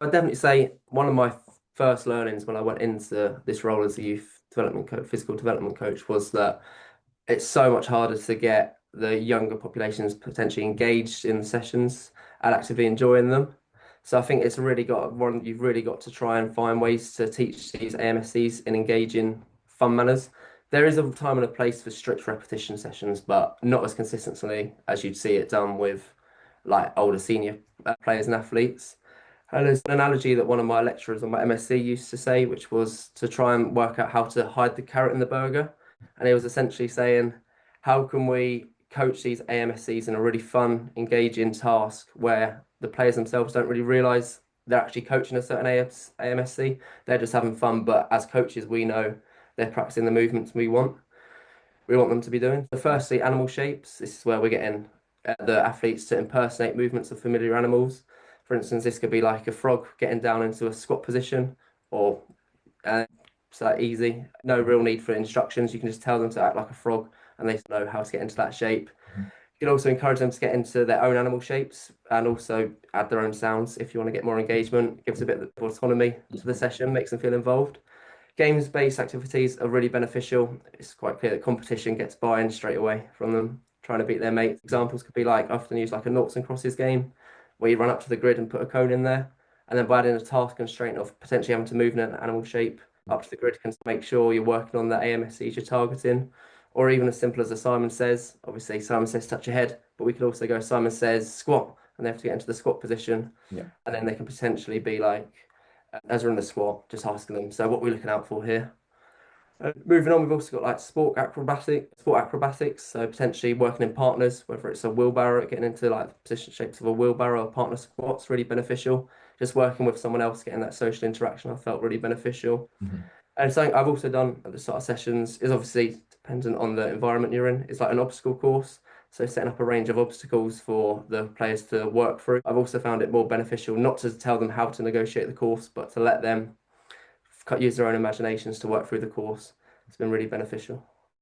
I'd definitely say one of my first learnings when I went into this role as a youth development coach, physical development coach, was that it's so much harder to get the younger populations potentially engaged in the sessions and actively enjoying them. So I think you've really got to try and find ways to teach these AMSCs in engaging fun manners. There is a time and a place for strict repetition sessions, but not as consistently as you'd see it done with like older senior players and athletes. And there's an analogy that one of my lecturers on my MSc used to say, which was to try and work out how to hide the carrot in the burger. And he was essentially saying, how can we coach these AMSCs in a really fun, engaging task where the players themselves don't really realize they're actually coaching a certain AMSC. They're just having fun, but as coaches, we know they're practicing the movements we want them to be doing. So firstly, animal shapes. This is where we're getting the athletes to impersonate movements of familiar animals. For instance, this could be like a frog getting down into a squat position, or it's like easy. No real need for instructions. You can just tell them to act like a frog, and they know how to get into that shape. Mhm. You can also encourage them to get into their own animal shapes and also add their own sounds if you want to get more engagement. Gives a bit of autonomy to the session, makes them feel involved. Games-based activities are really beneficial. It's quite clear that competition gets buy-in straight away from them trying to beat their mates. Examples could be like often use like a noughts and crosses game where you run up to the grid and put a cone in there, and then by adding a task constraint of potentially having to move in an animal shape up to the grid can make sure you're working on the AMSCs you're targeting. Or even as simple as a Simon Says. Obviously, Simon Says touch your head, but we could also go Simon Says squat, and they have to get into the squat position, Yeah. and then they can potentially be like as we're in the squat, just asking them, so what are we looking out for here? Moving on, we've also got like sport acrobatics, so potentially working in partners, whether it's a wheelbarrow, getting into like the position shapes of a wheelbarrow or partner squats, really beneficial. Just working with someone else, getting that social interaction, I felt really beneficial. Mhm. And something I've also done at the start of sessions is obviously dependent on the environment you're in. It's like an obstacle course. So setting up a range of obstacles for the players to work through. I've also found it more beneficial not to tell them how to negotiate the course, but to let them use their own imaginations to work through the course. It's been really beneficial.